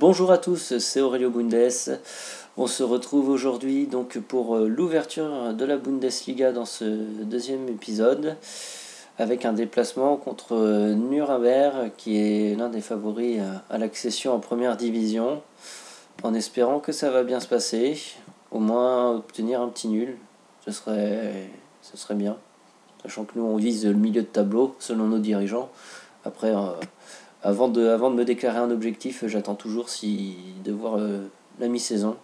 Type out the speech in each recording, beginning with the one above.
Bonjour à tous, c'est Aurelio Bundes. On se retrouve aujourd'hui donc pour l'ouverture de la Bundesliga dans ce deuxième épisode avec un déplacement contre Nuremberg qui est l'un des favoris à l'accession en première division, en espérant que ça va bien se passer, au moins obtenir un petit nul, ce serait bien, sachant que nous on vise le milieu de tableau selon nos dirigeants. Après avant de me déclarer un objectif, j'attends toujours de voir la mi-saison,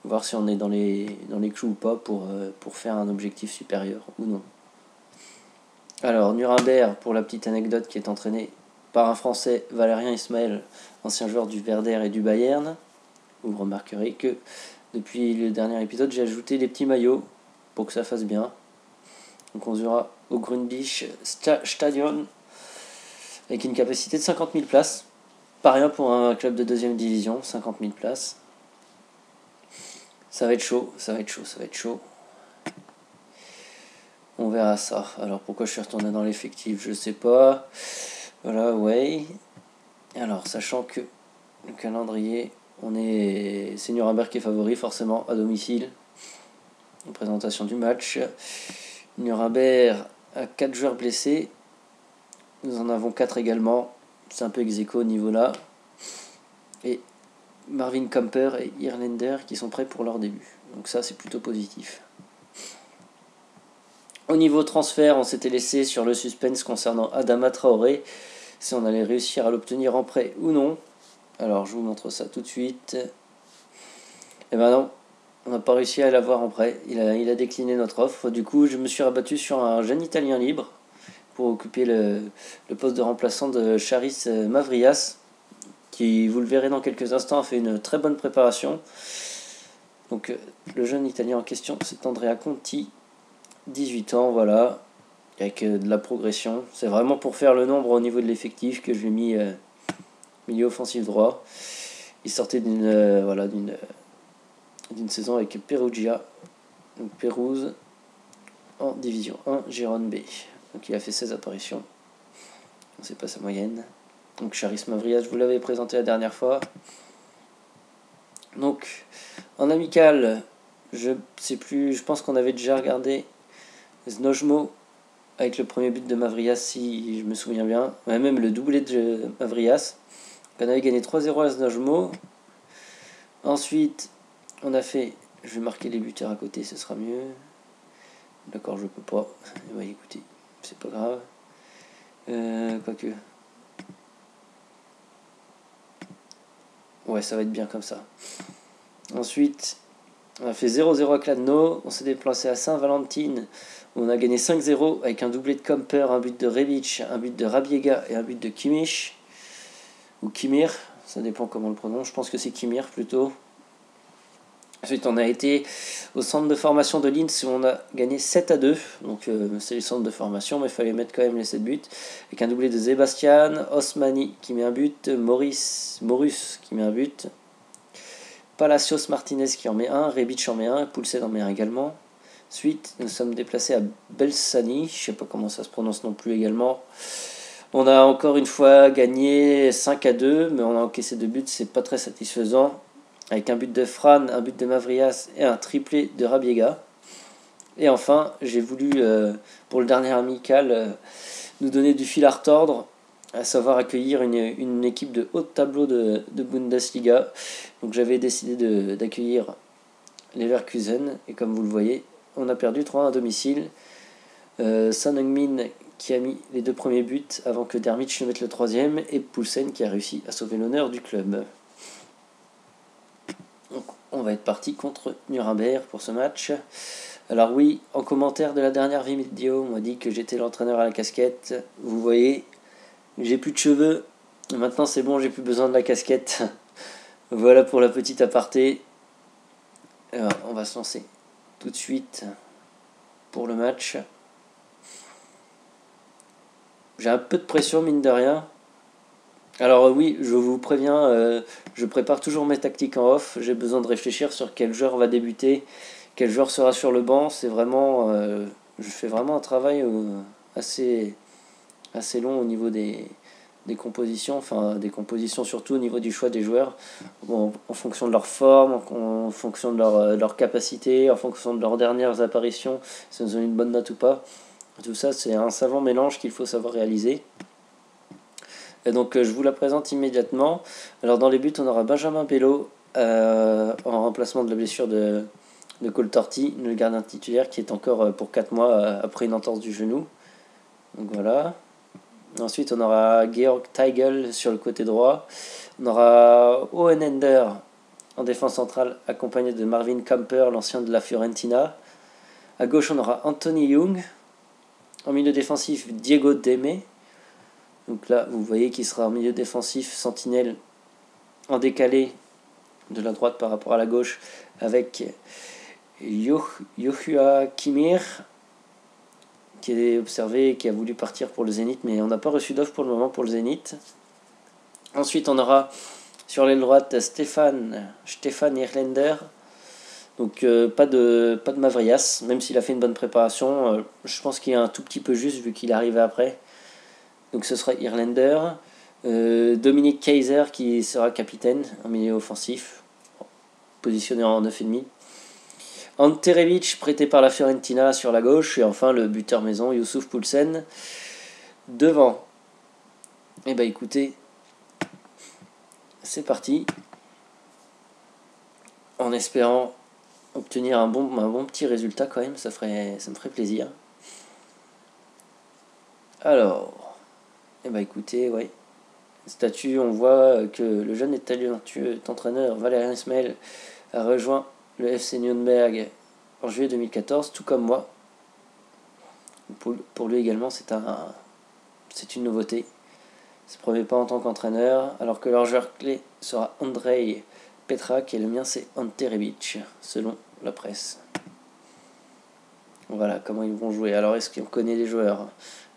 voir si on est dans les clous ou pas pour faire un objectif supérieur ou non. Alors, Nuremberg, pour la petite anecdote, qui est entraîné par un Français, Valérien Ismaël, ancien joueur du Werder et du Bayern. Vous remarquerez que depuis le dernier épisode, j'ai ajouté des petits maillots pour que ça fasse bien. Donc on se verra au Grundig Stadion avec une capacité de 50 000 places. Pas rien pour un club de deuxième division, 50 000 places. Ça va être chaud. On verra ça. Alors pourquoi je suis retourné dans l'effectif, je sais pas. Voilà, ouais. Alors sachant que le calendrier, c'est Nuremberg qui est favori forcément à domicile. Une présentation du match. Nuremberg a 4 joueurs blessés. Nous en avons 4 également. C'est un peu ex-aequo au niveau là. Et Marvin Kamper et Irlander qui sont prêts pour leur début. Donc ça, c'est plutôt positif. Au niveau transfert, on s'était laissé sur le suspense concernant Adama Traoré, si on allait réussir à l'obtenir en prêt ou non. Alors, je vous montre ça tout de suite. Et ben non, on n'a pas réussi à l'avoir en prêt. Il a décliné notre offre. Du coup, je me suis rabattu sur un jeune Italien libre pour occuper le poste de remplaçant de Charis Mavrias, qui, vous le verrez dans quelques instants, a fait une très bonne préparation. Donc le jeune Italien en question, c'est Andrea Conti, 18 ans, voilà, avec de la progression. C'est vraiment pour faire le nombre au niveau de l'effectif que je lui ai mis milieu offensif droit. Il sortait d'une saison avec Perugia, donc Pérouse, en division 1, Gérone B. Donc il a fait 16 apparitions. On ne sait pas sa moyenne. Donc Charis Mavrias, je vous l'avais présenté la dernière fois. Donc en amical, je pense qu'on avait déjà regardé Znojmo avec le premier but de Mavrias, si je me souviens bien. Même le doublé de Mavrias. On avait gagné 3-0 à Znojmo. Ensuite, on a fait... Je vais marquer les buteurs à côté, ce sera mieux. D'accord, je peux pas. Ouais, écoutez, c'est pas grave. Quoique... Ouais, ça va être bien comme ça. Ensuite, on a fait 0-0 à Kladno. On s'est déplacé à Saint-Valentin. On a gagné 5-0 avec un doublé de Kamper, un but de Rebic, un but de Rabiega et un but de Kimmich. Ou Kimir, ça dépend comment on le prononce. Je pense que c'est Kimir plutôt. Ensuite, on a été au centre de formation de Linz où on a gagné 7-2. Donc, c'est le centre de formation, mais il fallait mettre quand même les 7 buts. Avec un doublé de Sebastian, Osmani qui met un but, Morus qui met un but, Palacios Martinez qui en met un, Rebic en met un, Poulsen en met un également. Ensuite, nous sommes déplacés à Belssani, je ne sais pas comment ça se prononce non plus également. On a encore une fois gagné 5-2, mais on a encaissé 2 buts, c'est pas très satisfaisant. Avec un but de Fran, un but de Mavrias et un triplé de Rabiega. Et enfin, j'ai voulu, pour le dernier amical, nous donner du fil à retordre, à savoir accueillir une équipe de haut tableau de Bundesliga. Donc j'avais décidé d'accueillir Leverkusen, et comme vous le voyez, on a perdu 3-1 à domicile. Son Heung-min qui a mis les 2 premiers buts avant que Dermich ne mette le 3e, et Poulsen qui a réussi à sauver l'honneur du club. Donc on va être parti contre Nuremberg pour ce match. Alors oui, en commentaire de la dernière vidéo, on m'a dit que j'étais l'entraîneur à la casquette. Vous voyez, j'ai plus de cheveux. Maintenant c'est bon, j'ai plus besoin de la casquette. Voilà pour la petite aparté. Alors, on va se lancer tout de suite pour le match. J'ai un peu de pression mine de rien. Alors oui, je vous préviens, je prépare toujours mes tactiques en off. J'ai besoin de réfléchir sur quel joueur va débuter, quel joueur sera sur le banc. C'est vraiment, je fais vraiment un travail assez long au niveau des des compositions, enfin des compositions surtout au niveau du choix des joueurs, bon, en fonction de leur forme, en fonction de leur capacité, en fonction de leurs dernières apparitions, si elles ont une bonne note ou pas. Tout ça, c'est un savant mélange qu'il faut savoir réaliser. Et donc, je vous la présente immédiatement. Alors, dans les buts, on aura Benjamin Bello en remplacement de la blessure de Cole Torti, le gardien titulaire qui est encore pour 4 mois après une entorse du genou. Donc voilà. Ensuite, on aura Georg Teigl sur le côté droit. On aura Owen Ender en défense centrale, accompagné de Marvin Kamper, l'ancien de la Fiorentina. À gauche, on aura Anthony Young. En milieu défensif, Diego Deme. Donc là, vous voyez qu'il sera en milieu défensif, sentinelle en décalé de la droite par rapport à la gauche, avec Yohua Kimir, qui est observé et qui a voulu partir pour le Zénith, mais on n'a pas reçu d'offre pour le moment pour le Zénith. Ensuite, on aura sur l'aile droite Stefan Irlander. Donc pas de Mavrias, même s'il a fait une bonne préparation. Je pense qu'il est un tout petit peu juste vu qu'il est arrivé après. Donc ce sera Irlander. Dominique Kaiser qui sera capitaine en milieu offensif, positionné en 9,5. Ante Rebic prêté par la Fiorentina sur la gauche. Et enfin le buteur maison Youssouf Poulsen devant. Et bah écoutez, c'est parti. En espérant obtenir un bon petit résultat quand même, ça me ferait plaisir. Alors, et bah écoutez, ouais. Statut, on voit que le jeune et talentueux entraîneur Valérien Ismaël a rejoint le FC Nürnberg en juillet 2014, tout comme moi. Pour lui également, c'est une nouveauté. C'est le premier pas en tant qu'entraîneur, alors que leur joueur clé sera Andrej Petrak et le mien c'est Ante Rebic, selon la presse. Voilà comment ils vont jouer. Alors est-ce qu'on connaît les joueurs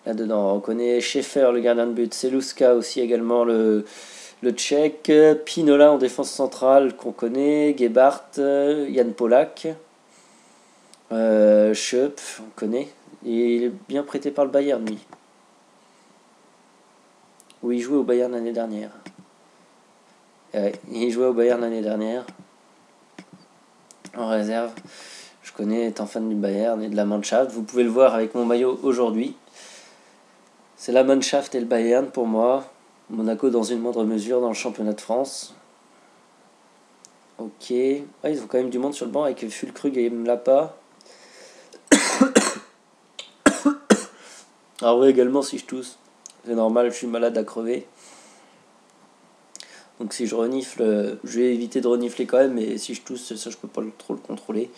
là-dedans? On connaît Schaeffer, le gardien de but, Seluska aussi également, le Tchèque, Pinola en défense centrale qu'on connaît, Gebhardt, Jan Polak, Schöp, on connaît. Et il est bien prêté par le Bayern, lui. Où il jouait au Bayern l'année dernière. Il jouait au Bayern l'année dernière. En réserve. Je connais, étant fan du Bayern et de la Mannschaft. Vous pouvez le voir avec mon maillot aujourd'hui. C'est la Mannschaft et le Bayern pour moi. Monaco dans une moindre mesure dans le championnat de France. Ok. Ah, ils ont quand même du monde sur le banc avec Fulkrug et Mlapa. Alors oui, également si je tousse. C'est normal, je suis malade à crever. Donc si je renifle, je vais éviter de renifler quand même, mais si je tousse, ça je peux pas trop le contrôler.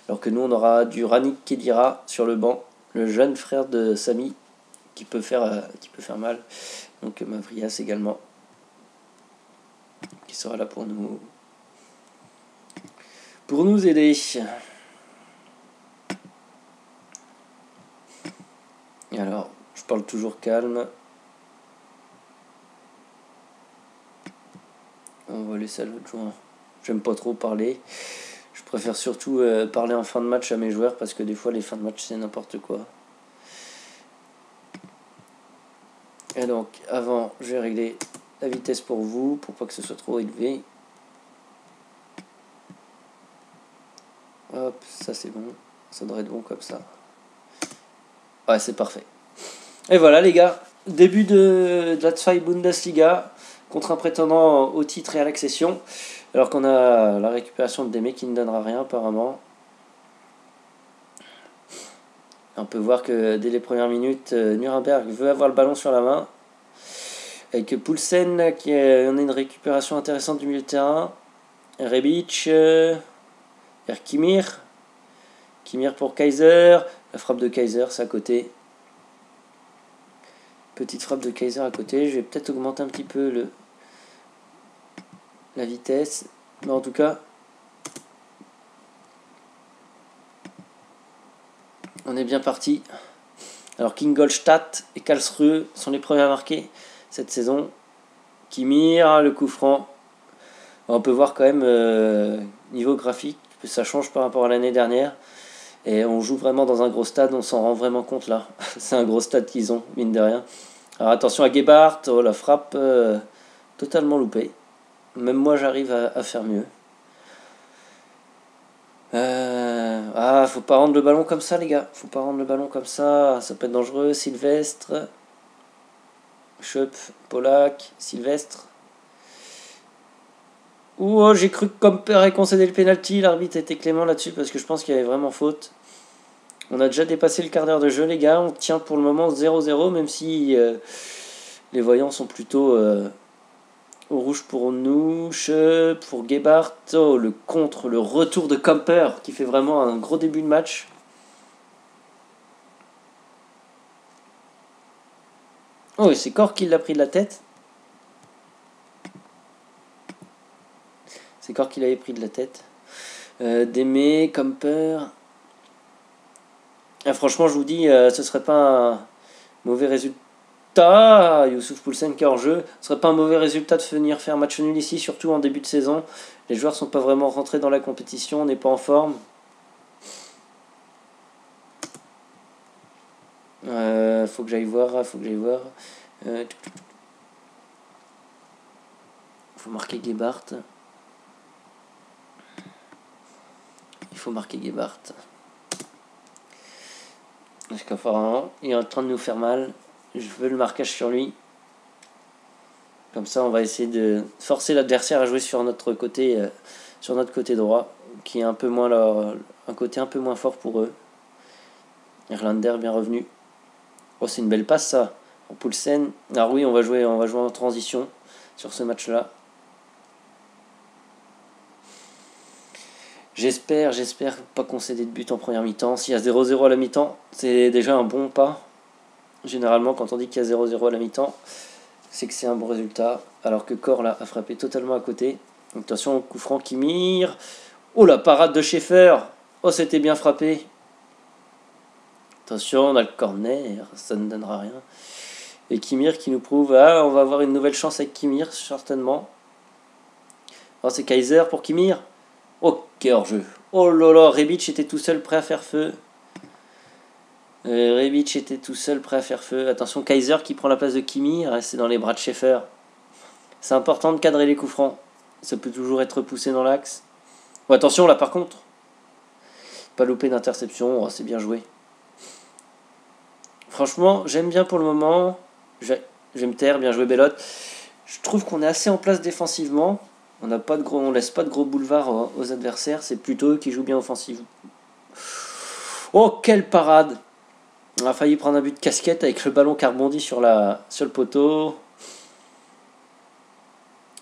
Alors que nous on aura du Rannik Kedira sur le banc, le jeune frère de Samy, qui peut faire mal. Donc Mavrias également, qui sera là pour nous aider. Et alors, je parle toujours calme. On va laisser à l'autre joueur. J'aime pas trop parler. Je préfère surtout parler en fin de match à mes joueurs parce que des fois les fins de match c'est n'importe quoi. Et donc avant je vais régler la vitesse pour vous pour pas que ce soit trop élevé. Hop, ça c'est bon. Ça devrait être bon comme ça. Ouais, c'est parfait. Et voilà les gars, début de la Zweite Bundesliga contre un prétendant au titre et à l'accession. Alors qu'on a la récupération de Deme qui ne donnera rien apparemment. On peut voir que dès les premières minutes, Nuremberg veut avoir le ballon sur la main. Avec Poulsen, on a une récupération intéressante du milieu de terrain. Rebic, Kimir. Kimir pour Kaiser. La frappe de Kaiser, c'est à côté. Petite frappe de Kaiser à côté. Je vais peut-être augmenter un petit peu la vitesse. Mais en tout cas, on est bien parti. Alors Ingolstadt et Karlsruhe sont les premiers à marquer cette saison. Kimir, le coup franc. On peut voir quand même niveau graphique, ça change par rapport à l'année dernière. Et on joue vraiment dans un gros stade, on s'en rend vraiment compte là. C'est un gros stade qu'ils ont, mine de rien. Alors attention à Gebhardt, oh la frappe totalement loupée. Même moi j'arrive à faire mieux. Faut pas rendre le ballon comme ça les gars. Faut pas rendre le ballon comme ça peut être dangereux. Sylvestre. Schöp, Polak, Sylvestre. Oh, j'ai cru que Comper ait concédé le penalty. L'arbitre était clément là-dessus parce que je pense qu'il y avait vraiment faute. On a déjà dépassé le quart d'heure de jeu les gars. On tient pour le moment 0-0 même si les voyants sont plutôt au rouge pour nous. Schöp pour Gebhardt. Oh, le contre, le retour de Comper qui fait vraiment un gros début de match. Oh, et c'est Cork qui l'a pris de la tête. C'est Cork qui l'avait pris de la tête. Démé, Comper. Franchement, je vous dis, ce serait pas un mauvais résultat. Youssouf Poulsen qui est hors jeu. Ce serait pas un mauvais résultat de venir faire match nul ici, surtout en début de saison. Les joueurs sont pas vraiment rentrés dans la compétition, on n'est pas en forme. Faut que j'aille voir. Faut marquer Gebhardt. Il faut marquer Gebhardt. Parce qu'apparemment, il est en train de nous faire mal. Je veux le marquage sur lui. Comme ça, on va essayer de forcer l'adversaire à jouer sur notre côté droit, qui est un peu moins un côté un peu moins fort pour eux. Erlander bien revenu. Oh, c'est une belle passe ça. En Poulsen. Ah oui, on va jouer en transition sur ce match-là. J'espère pas concéder de but en première mi-temps. S'il y a 0-0 à la mi-temps, c'est déjà un bon pas. Généralement, quand on dit qu'il y a 0-0 à la mi-temps, c'est que c'est un bon résultat. Alors que Cor là a frappé totalement à côté. Donc, attention, coup franc qui mire. Oh la parade de Schaeffer. Oh, c'était bien frappé. Attention, on a le corner, ça ne donnera rien. Et Kimir qui nous prouve, on va avoir une nouvelle chance avec Kimir, certainement. Oh, c'est Kaiser pour Kimir. Ok, hors-jeu. Oh là là, Rebic était tout seul prêt à faire feu. Attention, Kaiser qui prend la place de Kimir, c'est dans les bras de Schaeffer. C'est important de cadrer les coups francs. Ça peut toujours être poussé dans l'axe. Oh, attention là par contre. Pas loupé d'interception, c'est bien joué. Franchement, j'aime bien pour le moment. Je vais me taire, bien joué Bellotte. Je trouve qu'on est assez en place défensivement. On laisse pas de gros boulevards aux adversaires. C'est plutôt eux qui jouent bien offensivement. Oh, quelle parade! On a failli prendre un but de casquette avec le ballon qui a rebondi sur le poteau.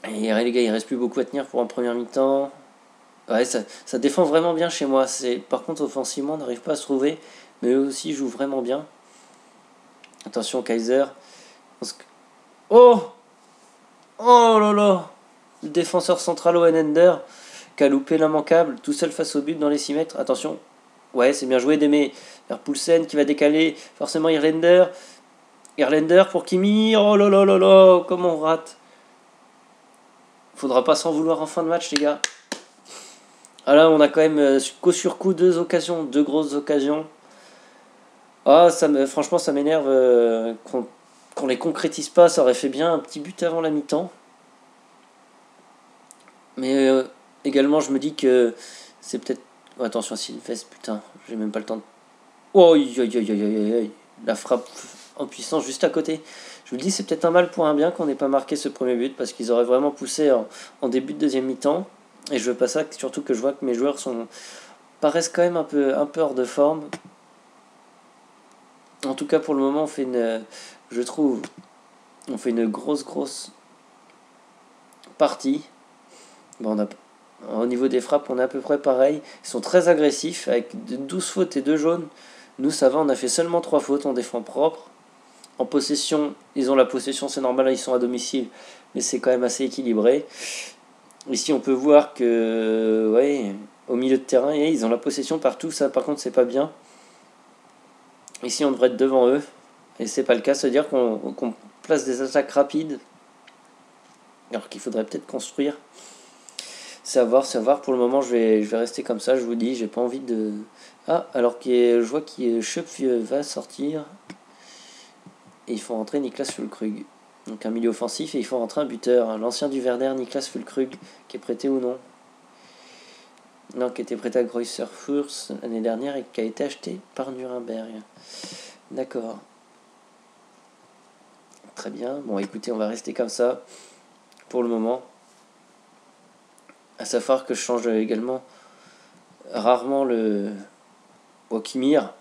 Et les gars, il reste plus beaucoup à tenir pour un premier mi-temps. Ouais, ça défend vraiment bien chez moi. Par contre, offensivement, on n'arrive pas à se trouver. Mais eux aussi jouent vraiment bien. Attention, Kaiser. Oh! Oh là là! Le défenseur central Oenender qui a loupé l'immanquable, tout seul face au but dans les 6 mètres. Attention. Ouais, c'est bien joué d'aimer. Vers Poulsen qui va décaler. Forcément, Irlander. Irlander pour Kimi. Oh là là là là! Comment on rate! Faudra pas s'en vouloir en fin de match, les gars. Ah là, on a quand même coup sur coup deux grosses occasions. Ah, franchement, ça m'énerve qu'on les concrétise pas. Ça aurait fait bien un petit but avant la mi-temps. Mais également, je me dis que c'est peut-être... Oh, attention, Sylvestre, putain, j'ai même pas le temps de... Oh, la frappe en puissance juste à côté. Je vous le dis, c'est peut-être un mal pour un bien qu'on n'ait pas marqué ce premier but, parce qu'ils auraient vraiment poussé en début de deuxième mi-temps. Et je veux pas ça, surtout que je vois que mes joueurs paraissent quand même un peu hors de forme. En tout cas, pour le moment, on fait une grosse partie. Bon, au niveau des frappes, on est à peu près pareil. Ils sont très agressifs, avec 12 fautes et 2 jaunes. Nous, ça va, on a fait seulement 3 fautes, on défend propre. En possession, ils ont la possession, c'est normal, ils sont à domicile, mais c'est quand même assez équilibré. Ici, on peut voir que, au milieu de terrain, ils ont la possession partout. Ça, par contre, c'est pas bien. Ici, on devrait être devant eux, et c'est pas le cas. C'est-à-dire qu'on place des attaques rapides, alors qu'il faudrait peut-être construire. C'est à voir. Pour le moment, je vais rester comme ça. Je vous dis, j'ai pas envie de. Ah, alors je vois que Schöpf va sortir. et il faut rentrer Niklas Füllkrug. Donc un milieu offensif et il faut rentrer un buteur. L'ancien du Werder, Niklas Füllkrug, qui est prêté ou non? Non, qui était prêté à Greuther Fürth l'année dernière et qui a été acheté par Nuremberg. D'accord. Très bien. Bon, écoutez, on va rester comme ça pour le moment. À savoir que je change également rarement le Wakimir.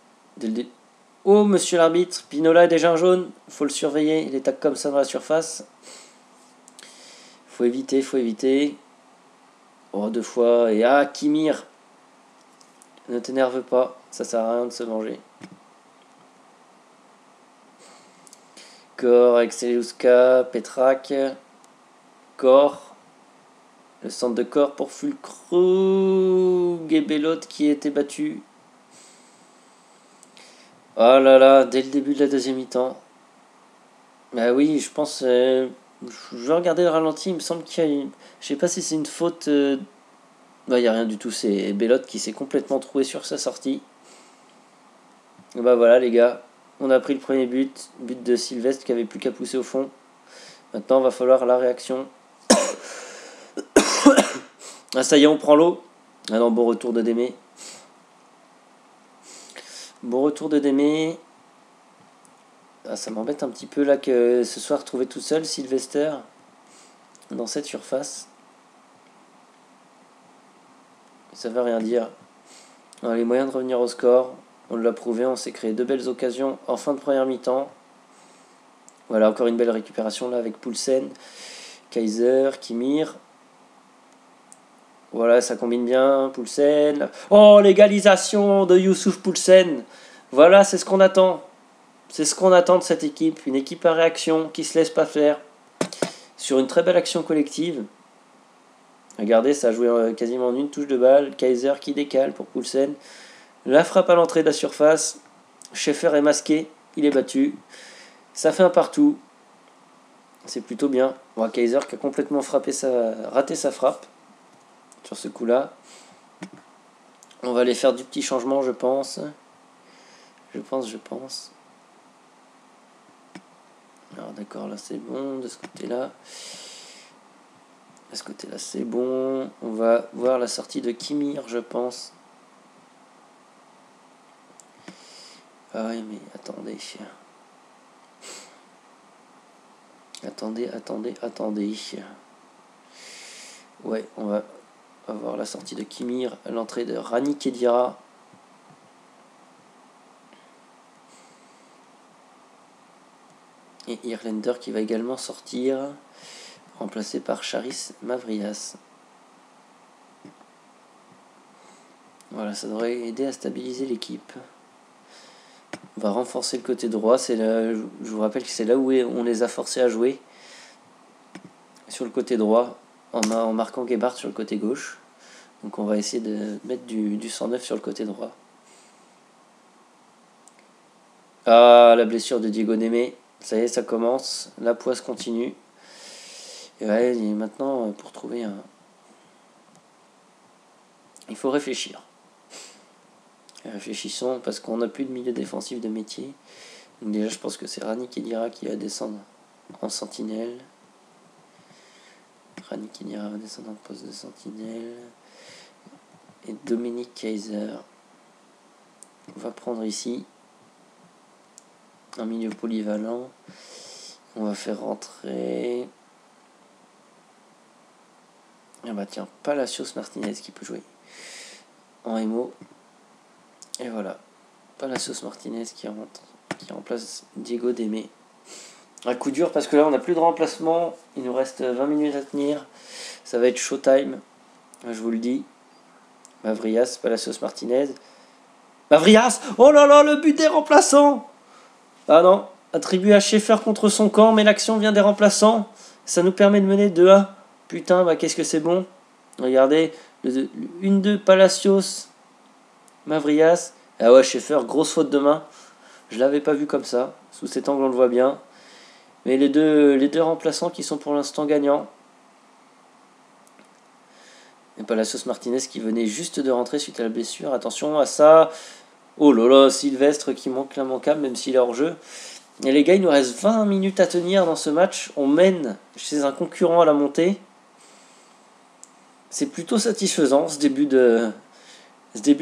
Oh, monsieur l'arbitre, Pinola est déjà un jaune. Faut le surveiller. Il est tac comme ça dans la surface. Faut éviter, faut éviter. Oh, 2 fois. Et ah, Kimir. Ne t'énerve pas. Ça sert à rien de se venger. Kor, Exceluska, Petrak. Kor. Le centre de Kor pour Füllkrug. Et Belot qui a été battu. Oh là là, dès le début de la deuxième mi-temps. Bah oui, je pense... je vais regarder le ralenti, il me semble qu'il y a une... Je sais pas si c'est une faute... Bah, il n'y a rien du tout, c'est Belot qui s'est complètement troué sur sa sortie. Et bah voilà les gars, on a pris le premier but de Sylvestre qui avait plus qu'à pousser au fond. Maintenant, va falloir la réaction. Ah ça y est, on prend l'eau. Ah non, bon retour de Démé. Bon retour de Démé. Ah, ça m'embête un petit peu là que ce soit retrouvé tout seul, Sylvester, dans cette surface. Ça veut rien dire. On a les moyens de revenir au score. On l'a prouvé, on s'est créé 2 belles occasions en fin de première mi-temps. Voilà, encore une belle récupération là avec Poulsen, Kaiser, Kimir. Voilà, ça combine bien, Poulsen. Oh, l'égalisation de Youssouf Poulsen. Voilà, c'est ce qu'on attend. C'est ce qu'on attend de cette équipe. Une équipe à réaction qui se laisse pas faire. Sur une très belle action collective. Regardez, ça a joué quasiment en une touche de balle. Kaiser qui décale pour Poulsen. La frappe à l'entrée de la surface. Schaeffer est masqué. Il est battu. Ça fait un partout. C'est plutôt bien. Bon, Kaiser qui a complètement raté sa frappe. Sur ce coup-là. On va aller faire du petit changement, je pense. Je pense. Alors d'accord, là c'est bon. De ce côté-là. De ce côté-là, c'est bon. On va voir la sortie de Kimir, je pense. Ah oui, mais attendez. Attendez. Ouais, on va avoir la sortie de Kimir, l'entrée de Rani Kedira. Et Irlander qui va également sortir, remplacé par Charis Mavrias. Voilà, ça devrait aider à stabiliser l'équipe. On va renforcer le côté droit. C'est là, je vous rappelle que c'est là où on les a forcés à jouer. Sur le côté droit, en marquant Gebhardt sur le côté gauche. Donc on va essayer de mettre du 109 sur le côté droit. Ah, la blessure de Diego Démé. Ça y est, ça commence. La poisse continue. Et ouais, et maintenant, pour trouver un... Il faut réfléchir. Réfléchissons, parce qu'on n'a plus de milieu défensif de métier. Donc déjà, je pense que c'est Rani Kedira qui va descendre en sentinelle. Rani Kedira va descendre en poste de sentinelle. Et Dominique Kaiser va prendre ici un milieu polyvalent. On va faire rentrer... Ah bah tiens, Palacios Martinez qui peut jouer en MO. Et voilà, Palacios Martinez qui remplace Diego Démé. Un coup dur parce que là on n'a plus de remplacement. Il nous reste 20 minutes à tenir. Ça va être showtime, je vous le dis. Mavrias, Palacios Martinez. Mavrias! Oh là là, le but des remplaçants! Ah non, attribué à Schaeffer contre son camp, mais l'action vient des remplaçants. Ça nous permet de mener 2-1. Putain, bah qu'est-ce que c'est bon. Regardez, 1-2 Palacios, Mavrias. Ah ouais, Schaeffer, grosse faute de main. Je l'avais pas vu comme ça. Sous cet angle, on le voit bien. Mais les deux remplaçants qui sont pour l'instant gagnants. Et Palacios Martinez qui venait juste de rentrer suite à la blessure. Attention à ça. Oh là là, Sylvestre qui manque l'immanquable, même s'il est hors jeu. Et les gars, il nous reste 20 minutes à tenir dans ce match. On mène chez un concurrent à la montée. C'est plutôt satisfaisant ce début de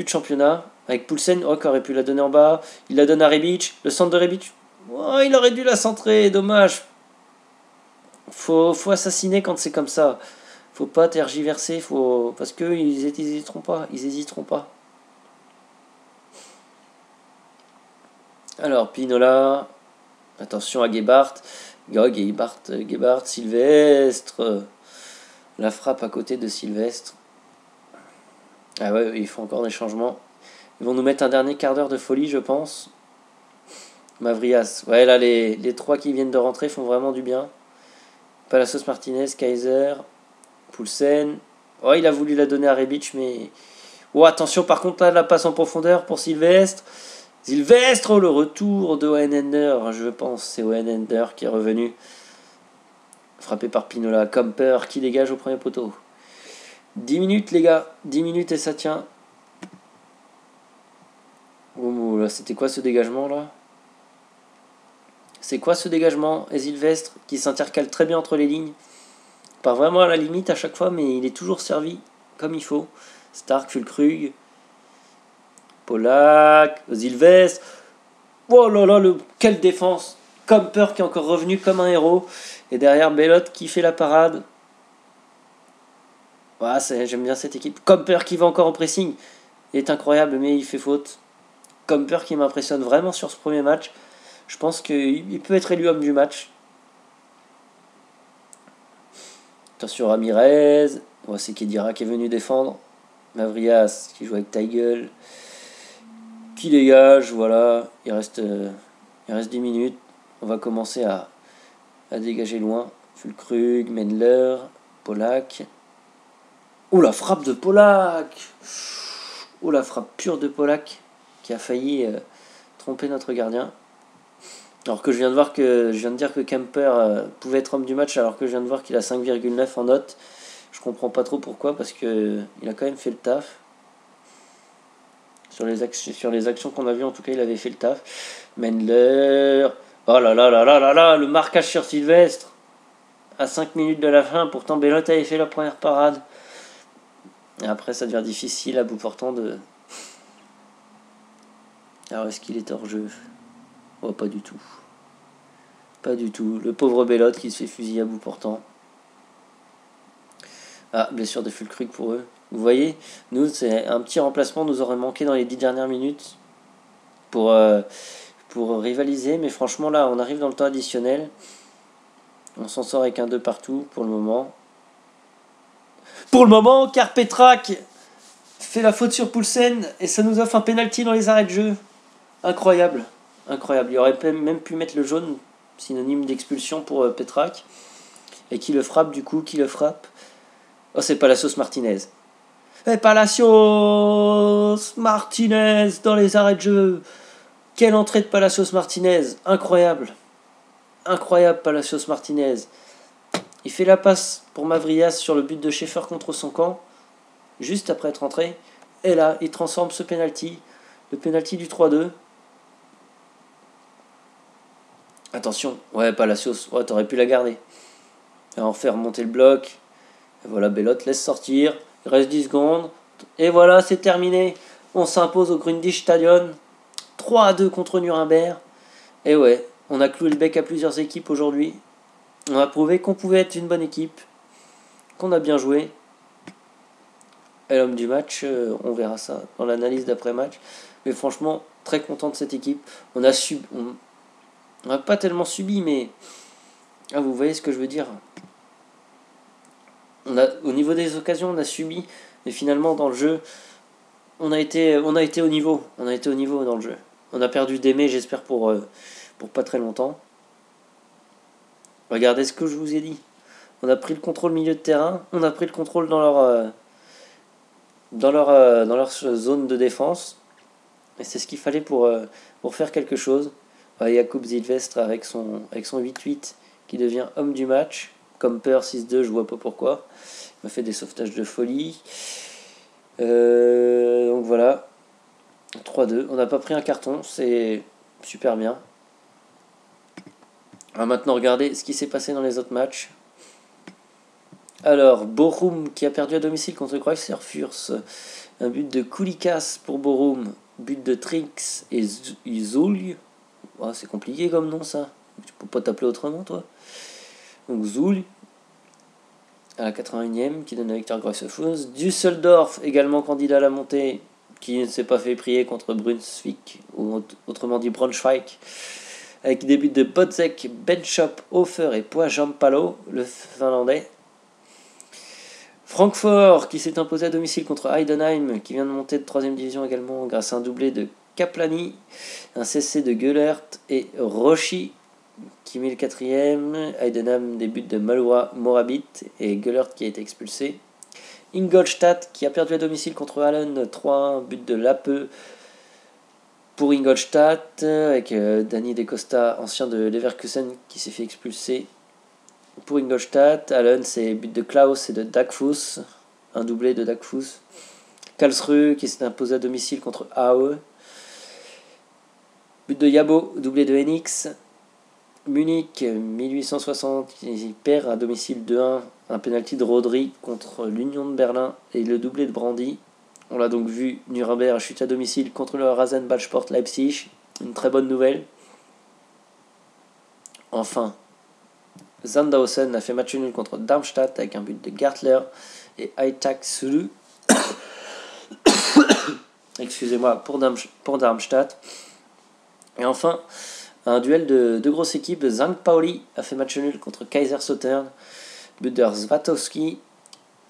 championnat. Avec Poulsen, qui aurait pu la donner en bas. Il la donne à Rebic. Le centre de Rebic. Oh, il aurait dû la centrer, dommage. Faut assassiner quand c'est comme ça. Faut pas tergiverser, parce que ils hésiteront pas. Alors, Pinola. Attention à Gebhardt. Gebhardt, Sylvestre. La frappe à côté de Sylvestre. Ah ouais, il faut encore des changements. Ils vont nous mettre un dernier quart d'heure de folie, je pense. Mavrias. Ouais, là, les trois qui viennent de rentrer font vraiment du bien. Palacios Martinez, Kaiser, Poulsen. Oh, il a voulu la donner à Rebic, mais... Oh, attention, par contre, là, la passe en profondeur pour Sylvestre. Sylvestre, oh, le retour de Oenender, je pense. C'est Oenender qui est revenu. Frappé par Pinola. Camper qui dégage au premier poteau. 10 minutes, les gars. 10 minutes et ça tient. Oh, là, c'était quoi ce dégagement, là? C'est quoi ce dégagement? Et Sylvestre qui s'intercale très bien entre les lignes. Pas vraiment à la limite à chaque fois, mais il est toujours servi comme il faut. Stark, Fulkrug, Polak, Sylvestre. Oh là là, quelle défense! Camper qui est encore revenu comme un héros. Et derrière Bellotte qui fait la parade. Ouais, j'aime bien cette équipe. Camper qui va encore au pressing. Il est incroyable, mais il fait faute. Camper qui m'impressionne vraiment sur ce premier match. Je pense qu'il peut être élu homme du match. Attention Ramirez. Ouais, c'est Kedira qui est venu défendre. Mavrias qui joue avec Taigel. Qui dégage, voilà. Il reste 10 minutes. On va commencer à dégager loin. Fulkrug, Mendler, Polak. Oh la frappe de Polak! Oh la frappe pure de Polak qui a failli tromper notre gardien. Alors que je viens de dire que Kemper pouvait être homme du match, alors que je viens de voir qu'il a 5,9 en note. Je comprends pas trop pourquoi, parce que il a quand même fait le taf. Sur les actions qu'on a vues, en tout cas, il avait fait le taf. Mendler. Oh là là là là là là, le marquage sur Sylvestre. À 5 minutes de la fin, pourtant Bellotte avait fait la première parade. Et après, ça devient difficile à bout portant de... Alors, est-ce qu'il est hors jeu? Oh, pas du tout. Pas du tout. Le pauvre Bellotte qui se fait fusiller à bout portant. Ah, blessure de Fulkrug pour eux. Vous voyez, nous, c'est un petit remplacement nous aurait manqué dans les 10 dernières minutes pour rivaliser. Mais franchement, là, on arrive dans le temps additionnel. On s'en sort avec un 2 partout pour le moment. Car Petrak fait la faute sur Poulsen et ça nous offre un penalty dans les arrêts de jeu. Incroyable. Il aurait même pu mettre le jaune, synonyme d'expulsion pour Petrak. Et qui le frappe du coup? Oh, c'est Palacios Martinez. Palacios Martinez dans les arrêts de jeu. Quelle entrée de Palacios Martinez. Incroyable Palacios Martinez. Il fait la passe pour Mavrias sur le but de Schaeffer contre son camp. Juste après être entré. Et là, il transforme ce penalty. Le penalty du 3-2. Attention. Ouais, Palacios. Ouais, t'aurais pu la garder. Et en faire remonter le bloc. Et voilà, Bellotte laisse sortir. Il reste 10 secondes. Et voilà, c'est terminé. On s'impose au Grundig Stadion. 3-2 contre Nuremberg. Et ouais, on a cloué le bec à plusieurs équipes aujourd'hui. On a prouvé qu'on pouvait être une bonne équipe. Qu'on a bien joué. Et l'homme du match, on verra ça dans l'analyse d'après-match. Mais franchement, très content de cette équipe. On n'a pas tellement subi, mais... Ah, vous voyez ce que je veux dire? Au niveau des occasions, on a subi. Mais finalement, dans le jeu, on a été au niveau. On a été au niveau dans le jeu. On a perdu d'aimer, j'espère, pour pas très longtemps. Regardez ce que je vous ai dit. On a pris le contrôle milieu de terrain. On a pris le contrôle dans leur zone de défense. Et c'est ce qu'il fallait pour faire quelque chose. Jakub Sylvestre avec son 8-8 qui devient homme du match. Camper 6-2, je vois pas pourquoi. Il m'a fait des sauvetages de folie. Donc voilà. 3-2. On n'a pas pris un carton. C'est super bien. On va maintenant regarder ce qui s'est passé dans les autres matchs. Alors, Bochum qui a perdu à domicile contre Greuther Fürth. Un but de Koulikas pour Bochum. But de Trinks et Zulj. Oh, c'est compliqué comme nom ça. Tu peux pas t'appeler autrement toi. Donc Zulj à la 81e qui donne la victoire Greuther Fürth. Düsseldorf également candidat à la montée qui ne s'est pas fait prier contre Brunswick ou autrement dit Braunschweig. Avec des buts de Bodzek, Benchop, Hofer et Pojampalo, le finlandais. Francfort qui s'est imposé à domicile contre Heidenheim qui vient de monter de 3ème division également grâce à un doublé de Kaplani, un CC de Göllert et Rochi qui met le 4ème. Heidenheim des buts de Malwa Morabit et Göllert qui a été expulsé. Ingolstadt qui a perdu à domicile contre Allen 3-1, but de Lappe pour Ingolstadt avec Danny De Costa, ancien de Leverkusen qui s'est fait expulser. Pour Ingolstadt, Allen, c'est but de Klaus et de Dagfuss, un doublé de Dagfuss. Karlsruhe qui s'est imposé à domicile contre Aue. But de Yabo, doublé de Henix. Munich, 1860, il perd à domicile 2-1, un penalty de Rodri contre l'Union de Berlin et le doublé de Brandy. On l'a donc vu, Nuremberg chute à domicile contre le Rasenballsport Leipzig, une très bonne nouvelle. Enfin, Sandhausen a fait match nul contre Darmstadt avec un but de Gartler et Aitak Sulu. Excusez-moi, pour Darmstadt. Et enfin, un duel de deux grosses équipes. St. Pauli a fait match nul contre Kaiserslautern. But de Svatowski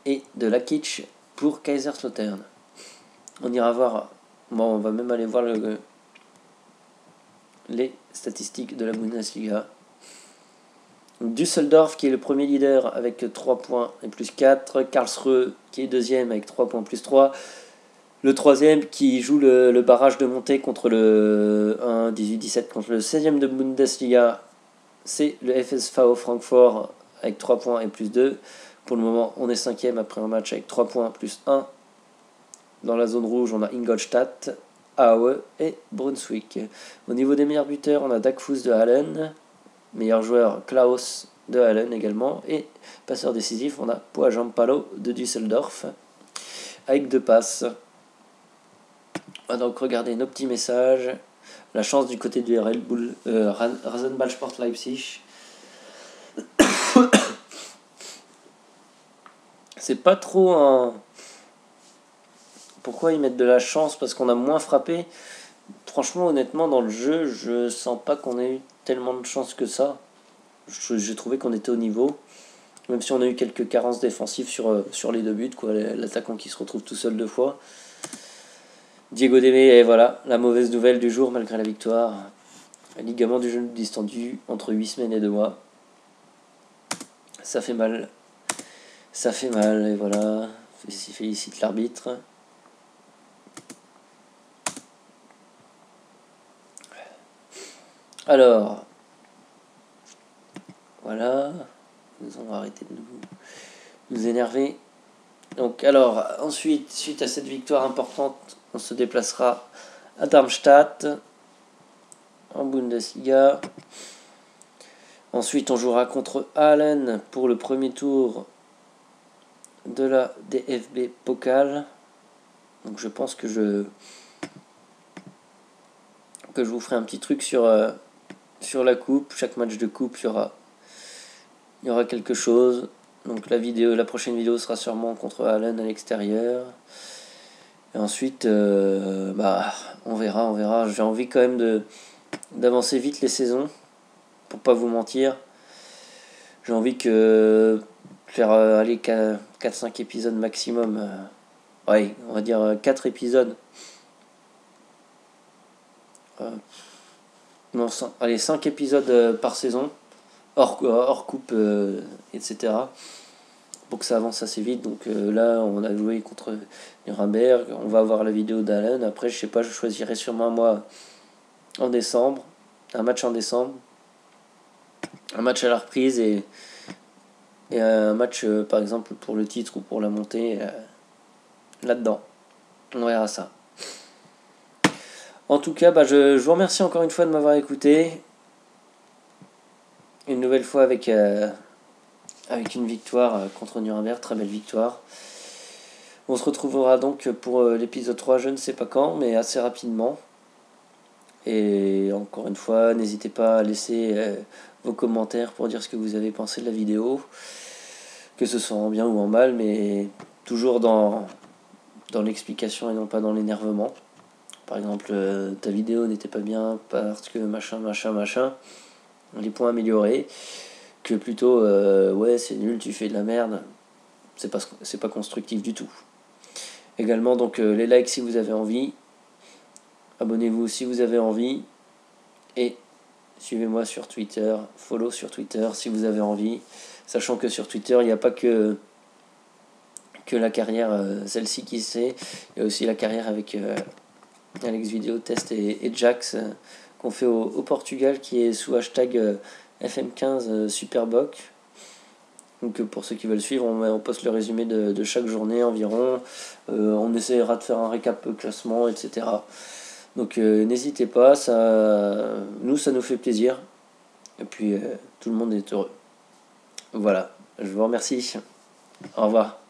et de Lakic pour Kaiserslautern. On ira voir. Bon, on va même aller voir les statistiques de la Bundesliga. Düsseldorf qui est le premier leader avec 3 points et plus 4. Karlsruhe qui est deuxième avec 3 points plus 3. Le troisième qui joue le barrage de montée contre le 1-18-17 contre le 16e de Bundesliga. C'est le FSV Francfort avec 3 points et plus 2. Pour le moment, on est 5e après un match avec 3 points plus 1. Dans la zone rouge, on a Ingolstadt, Aue et Brunswick. Au niveau des meilleurs buteurs, on a Dagfuss de Allen. Meilleur joueur, Klaus de Allen également. Et passeur décisif, on a Pojampalo de Düsseldorf avec 2 passes. On va donc regarder nos petits messages. La chance du côté du RL Bull, Rasenballsport Leipzig. C'est pas trop un... Pourquoi ils mettent de la chance? Parce qu'on a moins frappé. Franchement, honnêtement, dans le jeu, je sens pas qu'on ait eu tellement de chance que ça. J'ai trouvé qu'on était au niveau. Même si on a eu quelques carences défensives sur les 2 buts, quoi. L'attaquant qui se retrouve tout seul 2 fois. Diego Démé, et voilà, la mauvaise nouvelle du jour malgré la victoire. Un ligament du genou distendu entre 8 semaines et 2 mois. Ça fait mal. Ça fait mal, et voilà. Félicite l'arbitre. Alors, voilà. On va arrêter de nous énerver. Donc, alors, ensuite, suite à cette victoire importante, on se déplacera à Darmstadt, en Bundesliga. Ensuite, on jouera contre Allen pour le premier tour de la DFB Pokal. Donc, je pense que je vous ferai un petit truc sur la coupe. Chaque match de coupe, il y aura quelque chose. Donc la prochaine vidéo sera sûrement contre Allen à l'extérieur. Et ensuite, on verra. J'ai envie quand même d'avancer vite les saisons, pour pas vous mentir. J'ai envie de faire 4-5 épisodes maximum. Ouais, on va dire 4 épisodes. Non, 5 épisodes par saison, hors coupe, etc. Pour que ça avance assez vite. Donc là, on a joué contre Nuremberg. On va avoir la vidéo d'Allen. Après, je sais pas, je choisirai sûrement moi en décembre. Un match en décembre. Un match à la reprise et un match, par exemple, pour le titre ou pour la montée là-dedans. On verra ça. En tout cas, je vous remercie encore une fois de m'avoir écouté. une nouvelle fois avec une victoire contre Nuremberg, très belle victoire. On se retrouvera donc pour l'épisode 3, je ne sais pas quand, mais assez rapidement. Et encore une fois, n'hésitez pas à laisser vos commentaires pour dire ce que vous avez pensé de la vidéo, que ce soit en bien ou en mal, mais toujours dans l'explication et non pas dans l'énervement. Par exemple, ta vidéo n'était pas bien parce que machin, les points améliorés, que plutôt ouais c'est nul, tu fais de la merde, c'est pas constructif du tout. Également donc les likes si vous avez envie, abonnez-vous si vous avez envie, et suivez-moi sur Twitter, follow sur Twitter si vous avez envie, sachant que sur Twitter il n'y a pas que la carrière, celle-ci qui sait, il y a aussi la carrière avec Alex Vidéo Test et Jax qu'on fait au Portugal, qui est sous hashtag FM15 Superboc. Donc pour ceux qui veulent suivre, on poste le résumé de chaque journée environ. On essaiera de faire un récap classement, etc. Donc n'hésitez pas, ça nous fait plaisir. Et puis tout le monde est heureux. Voilà, je vous remercie. Au revoir.